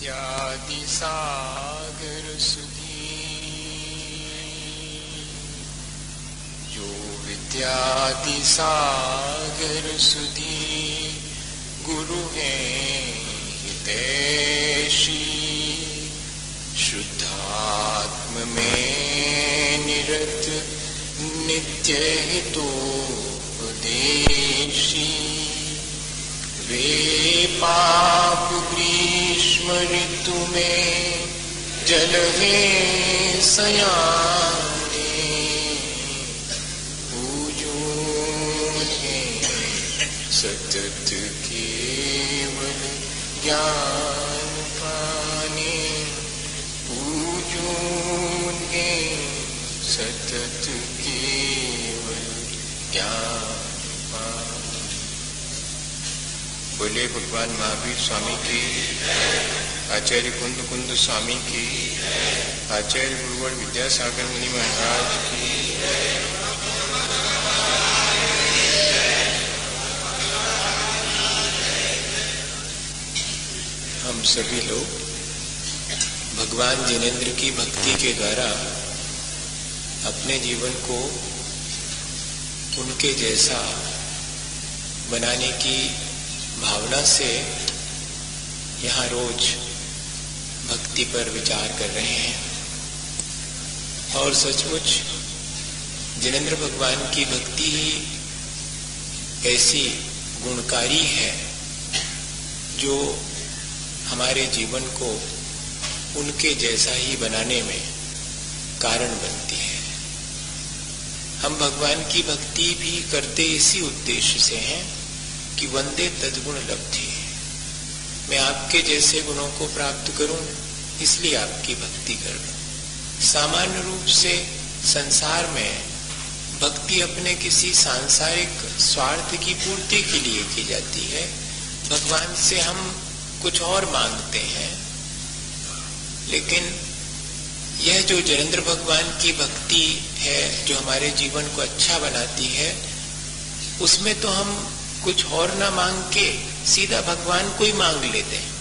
विद्यादि सागर सुधी, जो विद्यादि सागर सुधी गुरु है हितैषी, शुद्धात्म में निरत नित्य हितोपदेशी, वे पाप ग्रीष्म ऋतु में जल है सयाने, पूजून है सतत केवल ज्ञान पाने, पूजून है सतत केवल ज्ञान। बोले भगवान महावीर स्वामी की, आचार्य कुंद कुंद स्वामी की, आचार्य गुरुवर विद्यासागर मुनि महाराज की। हम सभी लोग भगवान जिनेंद्र की भक्ति के द्वारा अपने जीवन को उनके जैसा बनाने की भावना से यहाँ रोज भक्ति पर विचार कर रहे हैं। और सचमुच जिनेंद्र भगवान की भक्ति ही ऐसी गुणकारी है जो हमारे जीवन को उनके जैसा ही बनाने में कारण बनती है। हम भगवान की भक्ति भी करते इसी उद्देश्य से हैं कि वंदे तद्गुण लब्धि, मैं आपके जैसे गुणों को प्राप्त करूं, इसलिए आपकी भक्ति करूं। सामान्य रूप से संसार में भक्ति अपने किसी सांसारिक स्वार्थ की पूर्ति के लिए की जाती है। भगवान से हम कुछ और मांगते हैं, लेकिन यह जो जिनेंद्र भगवान की भक्ति है जो हमारे जीवन को अच्छा बनाती है, उसमें तो हम कुछ और ना मांग के सीधा भगवान को ही मांग लेते हैं।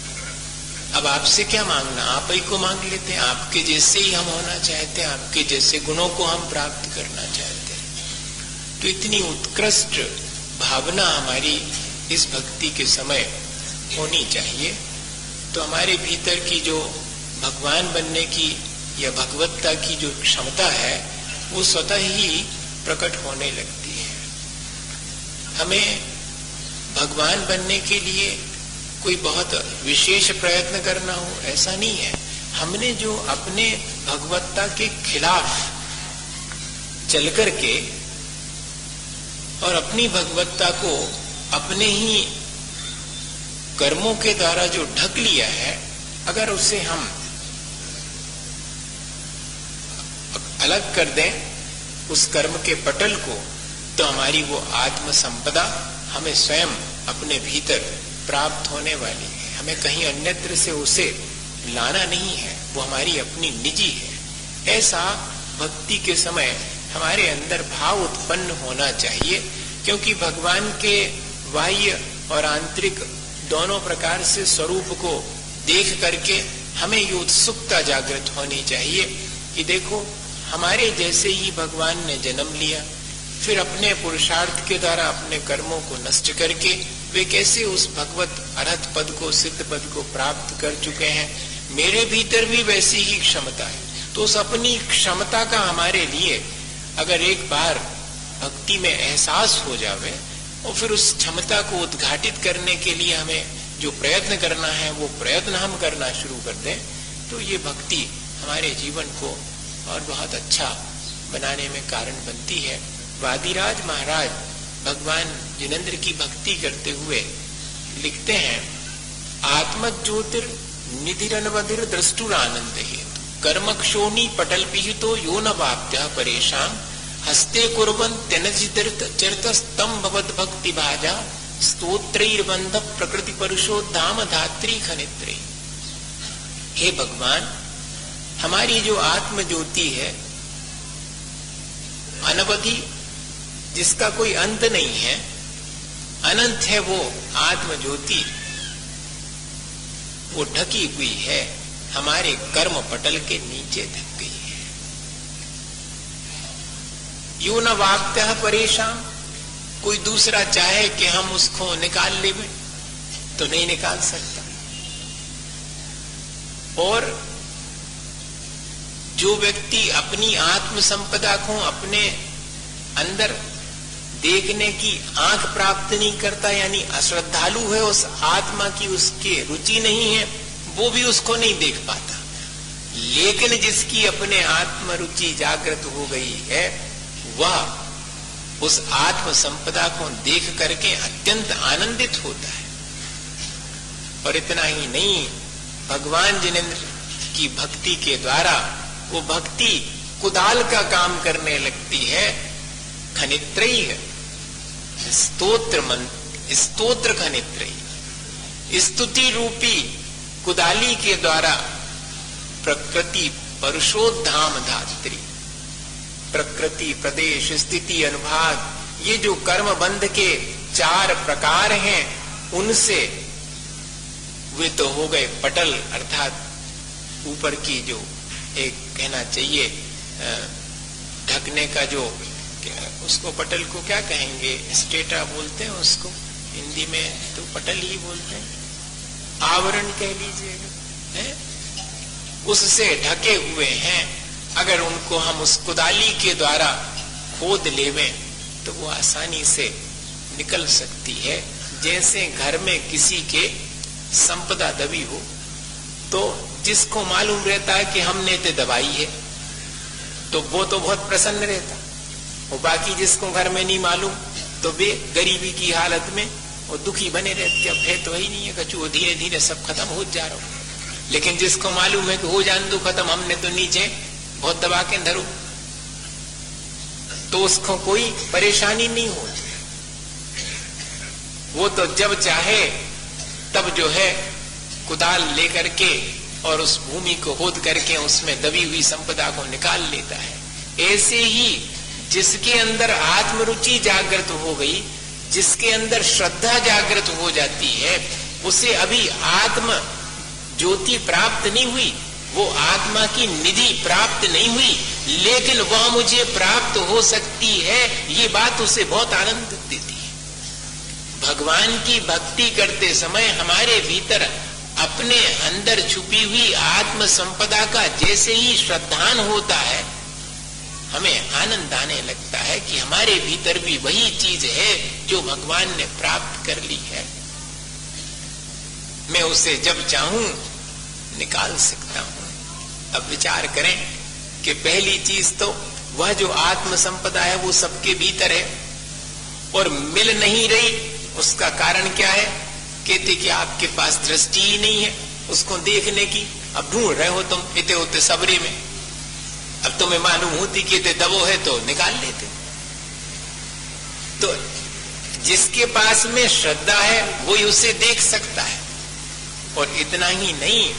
अब आपसे क्या मांगना, आप ही को मांग लेते हैं। आपके जैसे ही हम होना चाहते हैं, आपके जैसे गुणों को हम प्राप्त करना चाहते हैं। तो इतनी उत्कृष्ट भावना हमारी इस भक्ति के समय होनी चाहिए। तो हमारे भीतर की जो भगवान बनने की या भगवत्ता की जो क्षमता है वो स्वतः ही प्रकट होने लगती है। हमें भगवान बनने के लिए कोई बहुत विशेष प्रयत्न करना हो ऐसा नहीं है। हमने जो अपने भगवत्ता के खिलाफ चल करके और अपनी भगवत्ता को अपने ही कर्मों के द्वारा जो ढक लिया है, अगर उसे हम अलग कर दें उस कर्म के पटल को, तो हमारी वो आत्म संपदा हमें स्वयं अपने भीतर प्राप्त होने वाली है। हमें कहीं अन्यत्र से उसे लाना नहीं है, वो हमारी अपनी निजी है। ऐसा भक्ति के समय हमारे अंदर भाव उत्पन्न होना चाहिए, क्योंकि भगवान के बाह्य और आंतरिक दोनों प्रकार से स्वरूप को देख करके हमें ये उत्सुकता जागृत होनी चाहिए कि देखो, हमारे जैसे ही भगवान ने जन्म लिया, फिर अपने पुरुषार्थ के द्वारा अपने कर्मों को नष्ट करके वे कैसे उस भगवत अरहत पद को, सिद्ध पद को प्राप्त कर चुके हैं। मेरे भीतर भी वैसी ही क्षमता है। तो उस अपनी क्षमता का हमारे लिए अगर एक बार भक्ति में एहसास हो जावे और फिर उस क्षमता को उद्घाटित करने के लिए हमें जो प्रयत्न करना है वो प्रयत्न हम करना शुरू कर दें, तो ये भक्ति हमारे जीवन को और बहुत अच्छा बनाने में कारण बनती है। वादिराज महाराज भगवान जिनेंद्र की भक्ति करते हुए लिखते हैं, आत्मज्योतिर निधिरनवधिर द्रष्टुरानंद हेतु कर्मक्षोणी पटल पिहितो यो न वाप्य परेशान हस्ते कुर्वन् त्यनजितचरितस्तम भवद भक्ति भाजा स्तोत्रैर्बंध प्रकृति परुषो धाम धात्री खनित्रे। हे भगवान, हमारी जो आत्म ज्योति है अनवधि, जिसका कोई अंत नहीं है, अनंत है वो आत्म ज्योति, वो ढकी हुई है, हमारे कर्म पटल के नीचे ढक गई है। यूं न वाप्तः परेशान, कोई दूसरा चाहे कि हम उसको निकाल लें तो नहीं निकाल सकता। और जो व्यक्ति अपनी आत्म संपदा को अपने अंदर देखने की आंख प्राप्त नहीं करता, यानी अश्रद्धालु है, उस आत्मा की उसके रुचि नहीं है, वो भी उसको नहीं देख पाता। लेकिन जिसकी अपने आत्म रुचि जागृत हो गई है, वह उस आत्म संपदा को देख करके अत्यंत आनंदित होता है। और इतना ही नहीं, भगवान जिनेंद्र की भक्ति के द्वारा वो भक्ति कुदाल का काम करने लगती है। खनित्रयी है, स्तोत्र खनित्रयी, स्तुति रूपी कुदाली के द्वारा प्रकृति परुषोद्धाम धात्री, प्रकृति, प्रदेश, स्थिति, अनुभाग, ये जो कर्म बंध के 4 प्रकार हैं, उनसे वे तो हो गए पटल, अर्थात ऊपर की जो एक कहना चाहिए ढकने का जो, उसको पटल को क्या कहेंगे, स्टेटा बोलते हैं उसको हिंदी में, तो पटल ही बोलते हैं, आवरण कह लीजिएगा, उससे ढके हुए हैं। अगर उनको हम उस कुदाली के द्वारा खोद लेवें तो वो आसानी से निकल सकती है। जैसे घर में किसी के संपदा दबी हो तो जिसको मालूम रहता है कि हमने तो दबाई है तो वो तो बहुत प्रसन्न रहता, और बाकी जिसको घर में नहीं मालूम तो वे गरीबी की हालत में वो दुखी बने रहते, अब है तो ही नहीं है, कचू धीरे धीरे सब खत्म हो जा रहा हो। लेकिन जिसको मालूम है कि हो जान दो खत्म, हमने तो नीचे बहुत दबा के धरो, तो उसको कोई परेशानी नहीं होती। वो तो जब चाहे तब जो है कुदाल लेकर के और उस भूमि को खोद करके उसमें दबी हुई संपदा को निकाल लेता है। ऐसे ही जिसके अंदर आत्मरुचि जागृत हो गई, जिसके अंदर श्रद्धा जागृत हो जाती है, उसे अभी आत्म ज्योति प्राप्त नहीं हुई, वो आत्मा की निधि प्राप्त नहीं हुई, लेकिन वह मुझे प्राप्त हो सकती है, ये बात उसे बहुत आनंद देती है। भगवान की भक्ति करते समय हमारे भीतर अपने अंदर छुपी हुई आत्म संपदा का जैसे ही श्रद्धान होता है, हमें आनंद आने लगता है कि हमारे भीतर भी वही चीज है जो भगवान ने प्राप्त कर ली है, मैं उसे जब चाहूं निकाल सकता हूं। अब विचार करें कि पहली चीज तो वह जो आत्म संपदा है वो सबके भीतर है और मिल नहीं रही, उसका कारण क्या है? कहते कि आपके पास दृष्टि ही नहीं है उसको देखने की। अब ढूंढ रहे हो तुम इतने होते सबरे में, अब तुम्हें मालूम होती कि इतने दबो है तो निकाल लेते। तो जिसके पास में श्रद्धा है वही उसे देख सकता है, और इतना ही नहीं,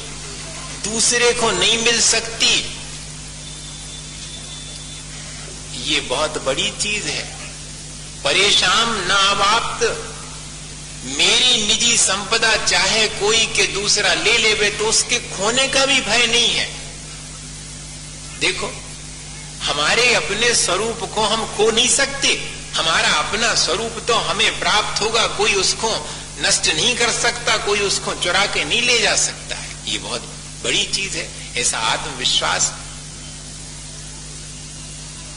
दूसरे को नहीं मिल सकती, ये बहुत बड़ी चीज है। परेशान ना अवाप्त, मेरी निजी संपदा चाहे कोई के दूसरा ले लेवे तो उसके खोने का भी भय नहीं है। देखो, हमारे अपने स्वरूप को हम खो नहीं सकते, हमारा अपना स्वरूप तो हमें प्राप्त होगा, कोई उसको नष्ट नहीं कर सकता, कोई उसको चुरा के नहीं ले जा सकता है, ये बहुत बड़ी चीज है। ऐसा आत्मविश्वास,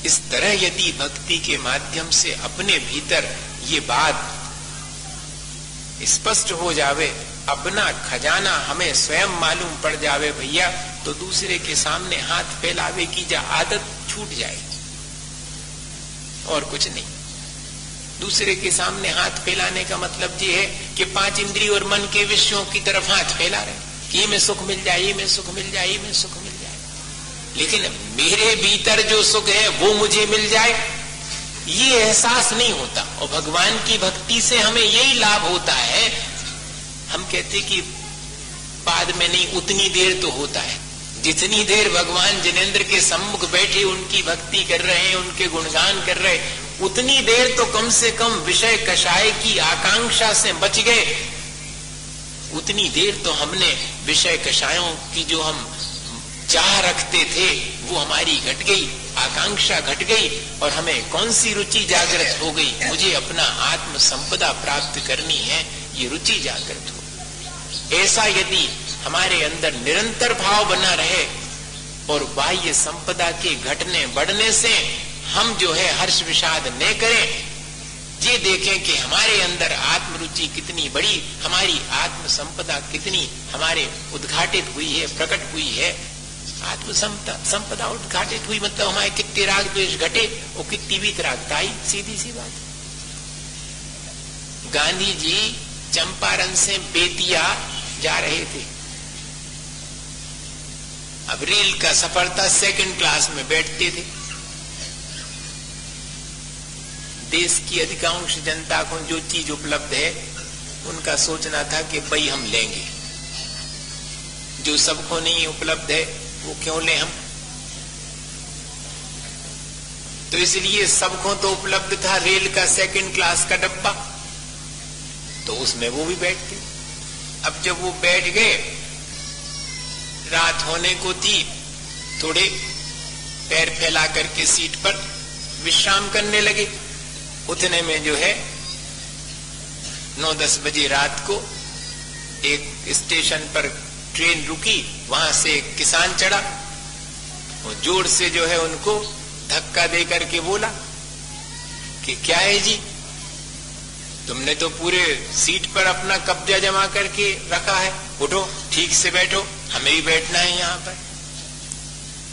इस तरह यदि भक्ति के माध्यम से अपने भीतर ये बात स्पष्ट हो जावे, अपना खजाना हमें स्वयं मालूम पड़ जावे भैया, तो दूसरे के सामने हाथ फैलावे की जो आदत छूट जाएगी, और कुछ नहीं। दूसरे के सामने हाथ फैलाने का मतलब ये है कि 5 इंद्रिय और मन के विषयों की तरफ हाथ फैला रहे कि ये में सुख मिल जाए, ये में सुख मिल जाए, ये में सुख मिल जाए, लेकिन मेरे भीतर जो सुख है वो मुझे मिल जाए, ये एहसास नहीं होता। और भगवान की भक्ति से हमें यही लाभ होता है। हम कहते कि बाद में नहीं, उतनी देर तो होता है जितनी देर भगवान जिनेंद्र के सम्मुख बैठे उनकी भक्ति कर रहे हैं, उनके गुणगान कर रहे, उतनी देर तो कम से कम विषय कषाय की आकांक्षा से बच गए। उतनी देर तो हमने विषय कषायों की जो हम चाह रखते थे वो हमारी घट गई, आकांक्षा घट गई और हमें कौन सी रुचि जागृत हो गई, मुझे अपना आत्म संपदा प्राप्त करनी है, ये रुचि जागृत हो। ऐसा यदि हमारे अंदर निरंतर भाव बना रहे और बाह्य संपदा के घटने बढ़ने से हम जो है हर्ष विषाद न करें, ये देखें कि हमारे अंदर आत्मरुचि कितनी बड़ी, हमारी आत्म संपदा कितनी हमारे उद्घाटित हुई है, प्रकट हुई है। आत्म संपदा उद्घाटित हुई मतलब हमारे कितने राग द्वेष घटे और कितनी वीतरागता आई, सीधी सी बात। गांधी जी चंपारण से बेतिया जा रहे थे। अब रेल का सफर था, सेकंड क्लास में बैठते थे। देश की अधिकांश जनता को जो चीज उपलब्ध है उनका सोचना था कि भाई हम लेंगे, जो सबको नहीं उपलब्ध है वो क्यों लें हम। तो इसलिए सबको तो उपलब्ध था रेल का सेकंड क्लास का डब्बा, तो उसमें वो भी बैठते। अब जब वो बैठ गए, रात होने को थी, थोड़े पैर फैला करके सीट पर विश्राम करने लगे। उतने में जो है 9-10 बजे रात को एक स्टेशन पर ट्रेन रुकी, वहां से एक किसान चढ़ा, वो जोर से जो है उनको धक्का दे करके बोला कि क्या है जी, तुमने तो पूरे सीट पर अपना कब्जा जमा करके रखा है, उठो ठीक से बैठो, हमें भी बैठना है यहाँ पर।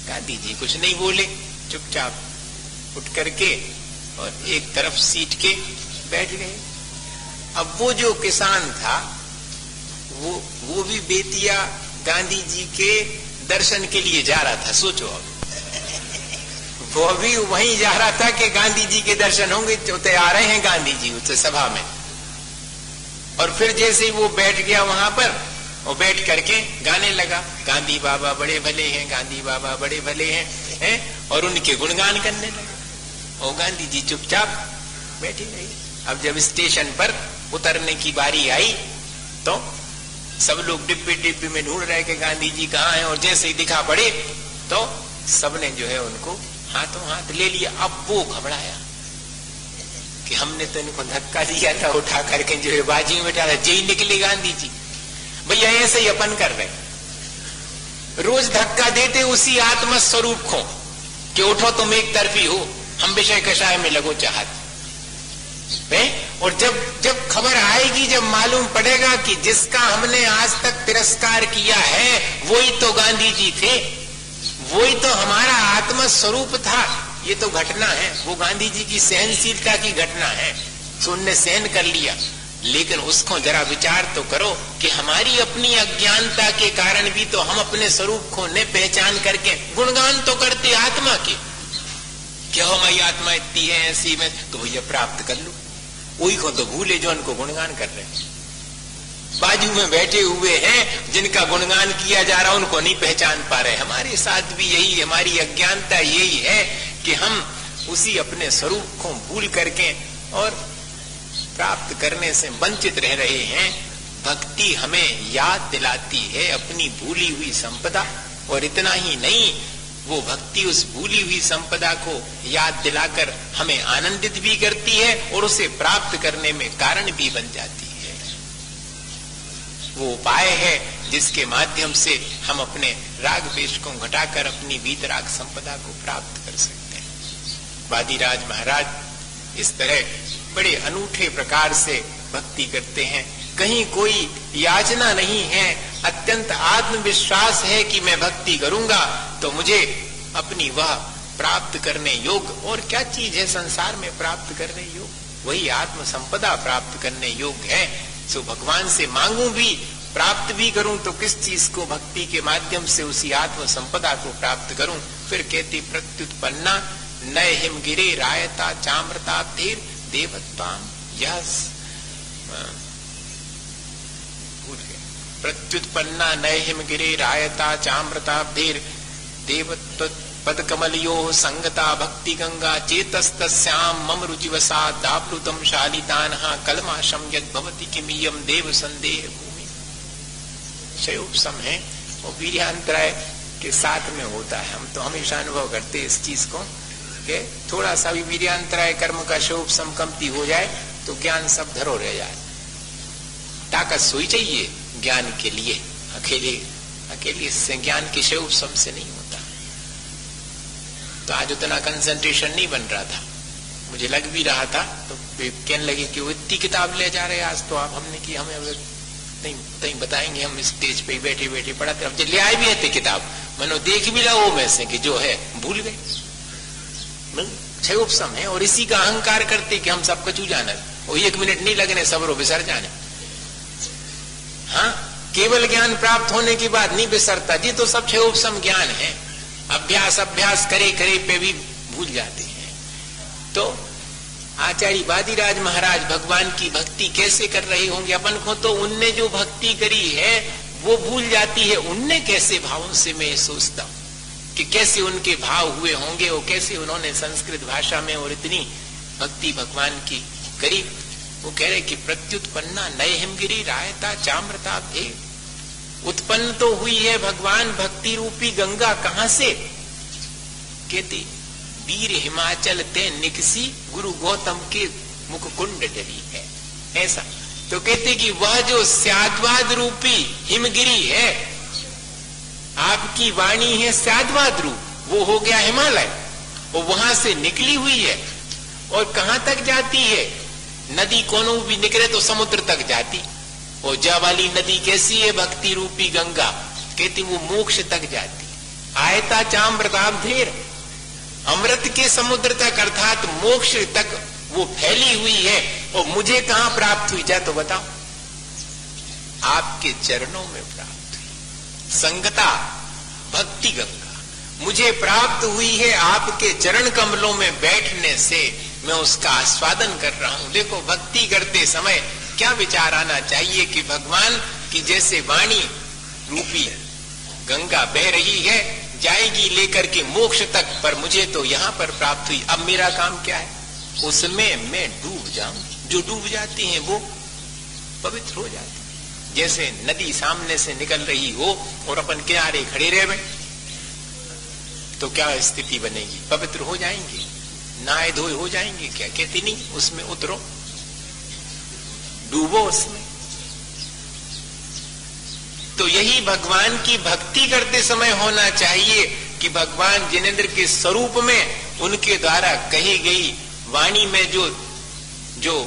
गांधी जी कुछ नहीं बोले, चुपचाप उठ करके और एक तरफ सीट के बैठ गए। अब वो जो किसान था वो भी बेतिया गांधी जी के दर्शन के लिए जा रहा था। सोचो, अब वो भी वहीं जा रहा था कि गांधी जी के दर्शन होंगे, तो आ रहे हैं गांधी जी उस सभा में। और फिर जैसे ही वो बैठ गया वहां पर, वो बैठ करके गाने लगा, गांधी बाबा बड़े भले हैं, गांधी बाबा बड़े भले हैं, और उनके गुणगान करने लगा। और गांधी जी चुपचाप बैठी रही। अब जब स्टेशन पर उतरने की बारी आई तो सब लोग डिब्बे डिब्बे में ढूंढ रहे कि गांधी जी कहाँ हैं, और जैसे ही दिखा पड़े तो सबने जो है उनको हाथों हाथ ले लिया। अब वो घबराया कि हमने तो इनको धक्का दिया था, उठा करके जो है बाजी में बैठा था, जय निकले गांधी जी। भैया ऐसे ही अपन कर रहे, रोज धक्का देते उसी आत्म स्वरूप को कि उठो तुम एक तरफी हो, हम विषय कषाय में लगो चाहत। और जब खबर आएगी, जब मालूम पड़ेगा कि जिसका हमने आज तक तिरस्कार किया है वही तो गांधी जी थे, वही तो हमारा आत्म स्वरूप था, ये तो घटना है, वो गांधी जी की सहनशीलता की घटना है। तो उनने सहन कर लिया, लेकिन उसको जरा विचार तो करो कि हमारी अपनी अज्ञानता के कारण भी तो हम अपने स्वरूप को न पहचान करके गुणगान तो करते आत्मा के, क्या हमारी आत्मा इतनी है ऐसी में, तो भैया प्राप्त कर लो। वही को तो भूले जो उनको गुणगान कर रहे हैं। बाजू में बैठे हुए हैं जिनका गुणगान किया जा रहा, उनको नहीं पहचान पा रहे। हमारे साथ भी यही, हमारी अज्ञानता यही है कि हम उसी अपने स्वरूप को भूल करके और प्राप्त करने से वंचित रह रहे हैं। भक्ति हमें याद दिलाती है अपनी भूली हुई संपदा, और इतना ही नहीं, वो भक्ति उस भूली हुई संपदा को याद दिलाकर हमें आनंदित भी करती है और उसे प्राप्त करने में कारण भी बन जाती है। वो उपाय है जिसके माध्यम से हम अपने राग द्वेष को घटाकर अपनी वीतराग संपदा को प्राप्त कर सकते हैं। वादिराज महाराज इस तरह बड़े अनूठे प्रकार से भक्ति करते हैं। कहीं कोई याचना नहीं है, अत्यंत आत्मविश्वास है कि मैं भक्ति करूंगा तो मुझे अपनी वह प्राप्त करने योग्य और क्या चीज है संसार में प्राप्त करने योग्य, वही आत्म संपदा प्राप्त करने योग्य है। सो भगवान से मांगू भी, प्राप्त भी करूं तो किस चीज को, भक्ति के माध्यम से उसी आत्म संपदा को प्राप्त करूं। फिर कहती प्रत्युत्पन्ना नय हिमगिरे रायता चामृता धीर देवत्वाम यस, प्रत्युत्पन्ना नय हिमगिरे रायता चामृता धीर देवत्व पद कमलियो संगता भक्ति गंगा चेतस्तस्याम मम रुचिवसा दाप्लुतम शालितानहा कलमाशम यद भवति किमियम देव संदेह भूमि। क्षयोपशम है वो वीर्यान्तराय के साथ में होता है। हम तो हमेशा अनुभव करते हैं इस चीज को कि थोड़ा सा भी वीर्यान्तराय कर्म का क्षयोपशम कमती हो जाए तो ज्ञान सब धरो रह जाए। ताकत सोई चाहिए ज्ञान के लिए, अकेले से ज्ञान के क्षयोपशम से नहीं होता। तो आज उतना कंसंट्रेशन नहीं बन रहा था, मुझे लग भी रहा था, तो कहने लगे कि वो इतनी किताब ले जा रहे हैं आज तो आप। हमने कि हमें अब नहीं बताएंगे, हम स्टेज पे बैठे बैठे पढ़ाते। अब ले आए भी है किताब, मनो देख भी लो में से कि जो है भूल गए। क्षयोपशम है और इसी का अहंकार करते कि हम सब कछु जाना, वो 1 मिनट नहीं लगने सबरो बिसर जाने। हाँ, केवल ज्ञान प्राप्त होने के बाद नहीं बिसरता जी, तो सब क्षयोपशम ज्ञान है। अभ्यास करे पे भी भूल जाते हैं। तो आचार्य वादिराज महाराज भगवान की भक्ति कैसे कर रहे होंगे? अपन को तो उनने जो भक्ति करी है वो भूल जाती है, उनने कैसे भावों से मैं सोचता हूं कि कैसे उनके भाव हुए होंगे और कैसे उन्होंने संस्कृत भाषा में और इतनी भक्ति भगवान की करी। वो कह रहे कि प्रत्युत्पन्ना नय हिमगिरी रायता चाम्रता भे, उत्पन्न तो हुई है भगवान भक्ति रूपी गंगा कहां से? कहती वीर हिमाचल ते निकसी गुरु गौतम के मुख कुंड डली है। ऐसा तो कहते कि वह जो स्याद्वाद रूपी हिमगिरी है, आपकी वाणी है स्याद्वाद रूप, वो हो गया हिमालय, वो वहां से निकली हुई है। और कहां तक जाती है? नदी कोनो भी निकले तो समुद्र तक जाती। और जा वाली नदी कैसी है? भक्ति रूपी गंगा, कहती वो मोक्ष तक जाती। आयता चाम्रताब धेर, अमृत के समुद्र तक अर्थात मोक्ष तक वो फैली हुई है। और मुझे कहां प्राप्त हुई? जा तो बताओ। आपके चरणों में प्राप्त हुई संगता भक्ति गंगा, मुझे प्राप्त हुई है आपके चरण कमलों में बैठने से, मैं उसका आस्वादन कर रहा हूं। देखो भक्ति करते समय क्या विचार आना चाहिए कि भगवान की जैसे वाणी रूपी गंगा बह रही है, जाएगी लेकर के मोक्ष तक, पर मुझे तो यहां पर प्राप्त हुई। अब मेरा काम क्या है? उसमें मैं डूब जाऊं। जो डूब जाती हैं वो पवित्र हो जाती है। जैसे नदी सामने से निकल रही हो और अपन किनारे खड़े रहे तो क्या स्थिति बनेगी? पवित्र हो जाएंगे, नहाए धोए हो जाएंगे क्या? कहती नहीं, उसमें उतरो, डूबो उसमें। तो यही भगवान की भक्ति करते समय होना चाहिए कि भगवान जिनेंद्र के स्वरूप में उनके द्वारा कही गई वाणी में जो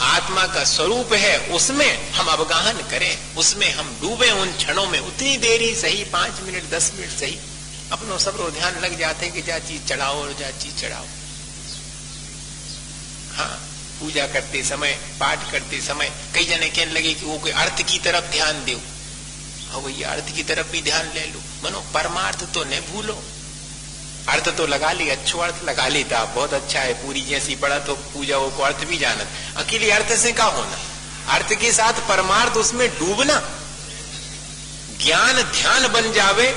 आत्मा का स्वरूप है उसमें हम अवगाहन करें, उसमें हम डूबे उन क्षणों में। उतनी देर ही सही, 5 मिनट 10 मिनट सही, अपनों सब ध्यान लग जाते कि जा चीज चढ़ाओ और जा चीज चढ़ाओ। हाँ, पूजा करते समय, पाठ करते समय कई जने कहने लगे कि वो कोई अर्थ की तरफ ध्यान दो। हाँ भैया, अर्थ की तरफ भी ध्यान ले लो, मनो परमार्थ तो न भूलो। अर्थ तो लगा ली, अच्छो अर्थ लगा लेता, बहुत अच्छा है, पूरी जैसी पढ़ा तो पूजा को अर्थ भी जानत। अकेले अर्थ से क्या होना? अर्थ के साथ परमार्थ, उसमें डूबना। ज्ञान ध्यान बन जावे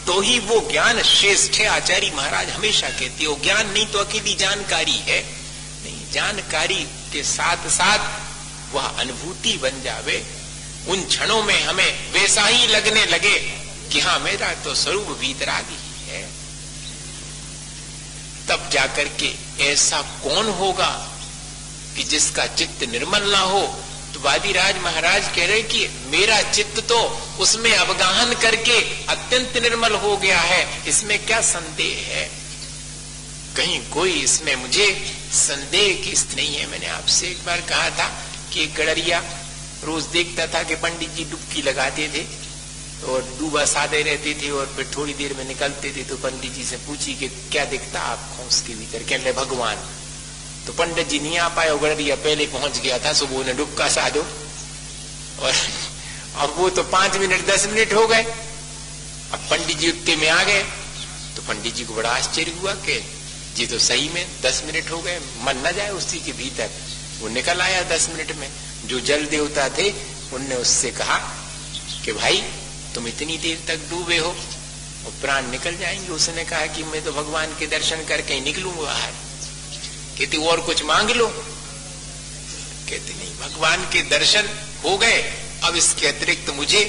तो ही वो ज्ञान श्रेष्ठ है। आचार्य महाराज हमेशा कहते हो ज्ञान नहीं तो अकेली जानकारी है नहीं, जानकारी के साथ साथ वह अनुभूति बन जावे। उन क्षणों में हमें वैसा ही लगने लगे कि हाँ मेरा तो स्वरूप वीतरागी है। तब जाकर के ऐसा कौन होगा कि जिसका चित्त निर्मल ना हो? तो वादिराज महाराज कह रहे कि मेरा चित्त तो उसमें अवगाहन करके अत्यंत निर्मल हो गया है, इसमें क्या संदेह है? कहीं कोई इसमें मुझे संदेह की स्थिति नहीं है। मैंने आपसे एक बार कहा था कि गड़रिया रोज देखता था कि पंडित जी डुबकी लगाते थे और डूबा साधे रहते थे और फिर थोड़ी देर में निकलते थे। तो पंडित जी से पूछी कि क्या दिखता आपको उसके भीतर? कहते भगवान। तो पंडित जी नहीं आ पाए, गड़रिया पहले पहुंच गया था, सुबह ने डुबका साधो और अब वो तो 5 मिनट 10 मिनट हो गए। अब पंडित जी उत्ते में आ गए तो पंडित जी को बड़ा आश्चर्य हुआ कि जी तो सही में 10 मिनट हो गए, मन न जाए उसी के भीतर। वो निकल आया 10 मिनट में। जो जल देवता थे उनने उससे कहा कि भाई तुम इतनी देर तक डूबे हो और प्राण निकल जाएंगे। उसने कहा कि मैं तो भगवान के दर्शन करके ही निकलूंगा बाहर। कहते और कुछ मांग लो? कहते नहीं, भगवान के दर्शन हो गए, अब इसके अतिरिक्त मुझे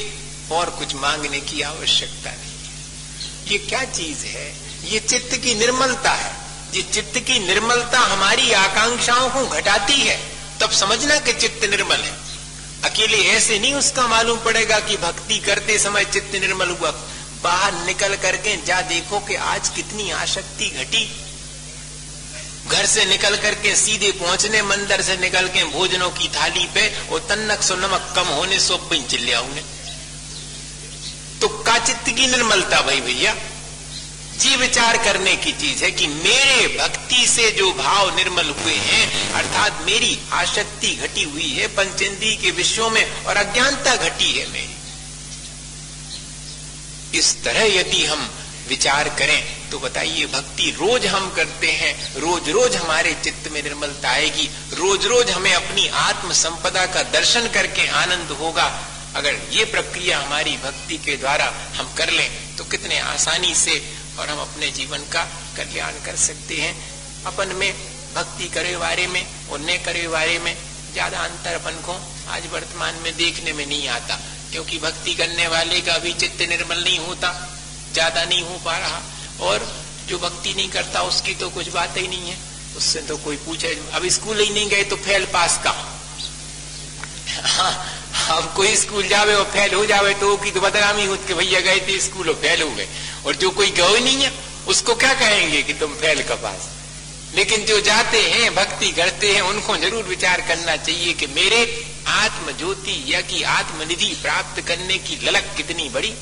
और कुछ मांगने की आवश्यकता नहीं है। ये क्या चीज है? ये चित्त की निर्मलता है। ये चित्त की निर्मलता हमारी आकांक्षाओं को घटाती है, तब समझना कि चित्त निर्मल है। अकेले ऐसे नहीं उसका मालूम पड़ेगा कि भक्ति करते समय चित्त निर्मल हुआ। बाहर निकल करके जा देखो कि आज कितनी आसक्ति घटी। घर से निकल करके सीधे पहुंचने, मंदिर से निकल के भोजनों की थाली पे और तन्नक सो नमक कम होने सो पिन चिल्ले आऊंगे। तो का चित्त की निर्मलता भाई भैया? जी विचार करने की चीज है कि मेरे भक्ति से जो भाव निर्मल हुए हैं, अर्थात मेरी आसक्ति घटी हुई है पंचेंद्रिय के विषयों में और अज्ञानता घटी है मेरी। इस तरह यदि हम विचार करें तो बताइए, भक्ति रोज हम करते हैं, रोज रोज हमारे चित्त में निर्मलता आएगी, रोज रोज हमें अपनी आत्म संपदा का दर्शन करके आनंद होगा। अगर ये प्रक्रिया हमारी भक्ति के द्वारा हम कर लें तो कितने आसानी से और हम अपने जीवन का कल्याण कर सकते हैं। अपन में भक्ति करे वारे में और न करे वारे में ज्यादा अंतर अपन को आज वर्तमान में देखने में नहीं आता, क्योंकि भक्ति करने वाले का भी चित्त निर्मल नहीं होता, ज्यादा नहीं हो पा रहा, और जो भक्ति नहीं करता उसकी तो कुछ बात ही नहीं है। उससे तो कोई पूछे, अब स्कूल ही नहीं गए तो फेल पास का। हाँ, अब कोई स्कूल जावे और फेल हो जावे तो की तो बदनामी होती कि भैया गए थे स्कूल और फेल हो गए, और जो कोई गए नहीं है उसको क्या कहेंगे कि तुम फेल का पास। लेकिन जो जाते हैं भक्ति करते हैं उनको जरूर विचार करना चाहिए कि मेरे आत्म ज्योति या कि आत्मनिधि प्राप्त करने की ललक कितनी बड़ी,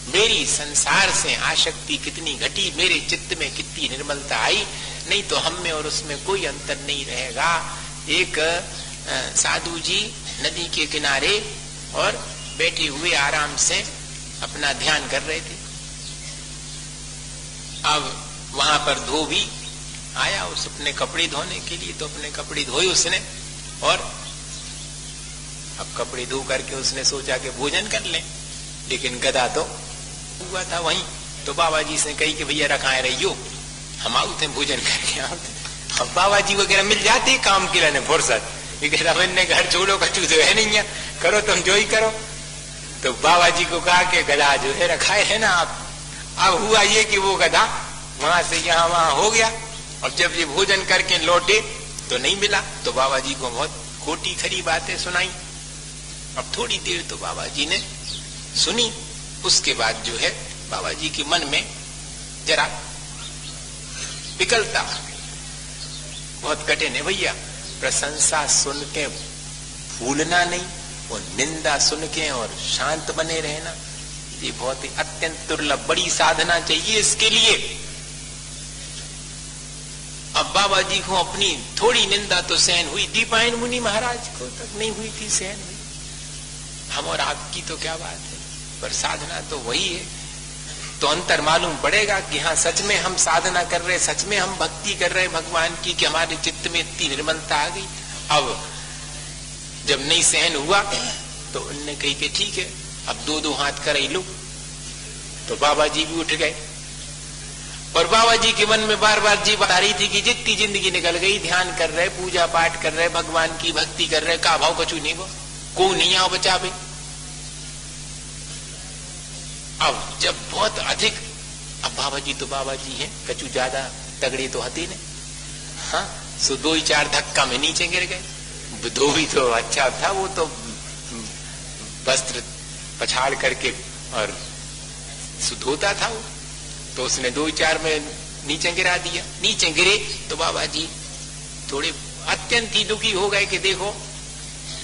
मेरी संसार से आसक्ति कितनी घटी, मेरे चित्त में कितनी निर्मलता आई। नहीं तो हम में और उसमें कोई अंतर नहीं रहेगा। एक साधु जी नदी के किनारे और बैठे हुए आराम से अपना ध्यान कर रहे थे। अब वहां पर धोबी आया उस अपने कपड़े धोने के लिए, तो अपने कपड़े धोए उसने, और अब कपड़े धो करके उसने सोचा कि भोजन कर ले, लेकिन गधा तो हुआ था वहीं। तो बाबा जी से कही कि भैया रखाए रहियो, हम आते भोजन करके आते। अब बाबा जी वगैरह मिल जाते काम के लिए फुर्सत, मैंने घर छोड़ो, कचू तो है नहीं है, करो तुम जो ही करो। तो बाबा जी को कहा कि गधा जो है रखाए है ना आप। अब हुआ ये कि वो गधा वहां से यहाँ वहां हो गया, और जब ये भोजन करके लौटे तो नहीं मिला। तो बाबा जी को बहुत खोटी खरी बातें सुनाई। अब थोड़ी देर तो बाबा जी ने सुनी, उसके बाद जो है बाबा जी के मन में जरा विकलता, बहुत कठिन है भैया, प्रशंसा सुन के भूलना नहीं और निंदा सुन के और शांत बने रहना, ये बहुत ही अत्यंत दुर्लभ, बड़ी साधना चाहिए इसके लिए। अब बाबा जी को अपनी थोड़ी निंदा तो सहन हुई, दीपायन मुनि महाराज को तक नहीं हुई थी सहन हुई, हम और आपकी तो क्या बात है, पर साधना तो वही है। तो अंतर मालूम पड़ेगा कि हाँ सच में हम साधना कर रहे, सच में हम भक्ति कर रहे भगवान की, कि हमारे चित्त में इतनी निर्मलता आ गई। अब जब नहीं सहन हुआ तो उनने कही कि ठीक है अब दो दो हाथ कर लो। तो बाबा जी भी उठ गए, और बाबा जी के मन में बार बार जी बता रही थी कि जितनी जिंदगी निकल गई, ध्यान कर रहे, पूजा पाठ कर रहे, भगवान की भक्ति कर रहे, का भाव कछु नहीं वो, को नहीं आओ बचावे। अब जब बहुत अधिक, अब बाबा जी तो बाबा जी हैं, कछु ज्यादा तगड़े तो हती ने, हाँ सो दो ही चार धक्का में नीचे गिर गए। दो भी तो अच्छा था, वो तो वस्त्र पछाड़ करके और धोता था वो, तो उसने दो ही चार में नीचे गिरा दिया। नीचे गिरे तो बाबा जी थोड़े अत्यंत ही दुखी हो गए कि देखो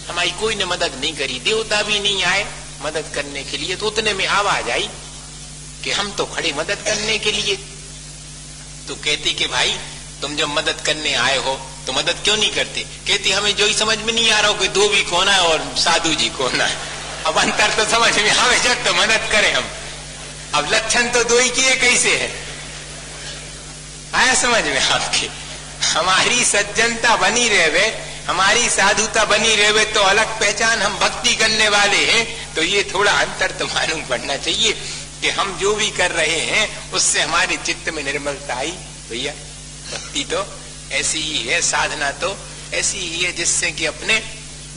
हमारी कोई ने मदद नहीं करी, देवता भी नहीं आए मदद करने के लिए। तो उतने में आवाज आई कि हम तो खड़े मदद करने के लिए। तो कहते कि भाई तुम जब मदद करने आए हो तो मदद क्यों नहीं करते? कहती हमें जो ही समझ में नहीं आ रहा हो कि धोबी कौन है और साधु जी कौन है। अब अंतर तो समझ में आवे जब तो मदद करें हम। अब लक्षण तो दो ही किए कैसे है, आया समझ में आपके? हमारी सज्जनता बनी रहे, हमारी साधुता बनी रहे तो अलग पहचान, हम भक्ति करने वाले हैं। तो ये थोड़ा अंतर तो मालूम पड़ना चाहिए कि हम जो भी कर रहे हैं उससे हमारे चित्त में निर्मलता आई। भैया भक्ति तो ऐसी ही है, साधना तो ऐसी ही है जिससे कि अपने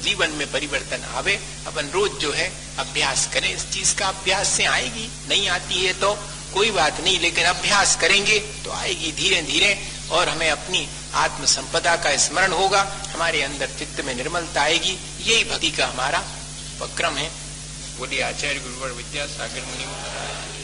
जीवन में परिवर्तन आवे। अपन रोज जो है अभ्यास करें, इस चीज का अभ्यास से आएगी। नहीं आती है तो कोई बात नहीं, लेकिन अभ्यास करेंगे तो आएगी धीरे धीरे, और हमें अपनी आत्म संपदा का स्मरण होगा, हमारे अंदर चित्त में निर्मलता आएगी। यही भक्ति का हमारा उपक्रम है। बोलिए आचार्य गुरुवर विद्यासागर मुनि महाराज।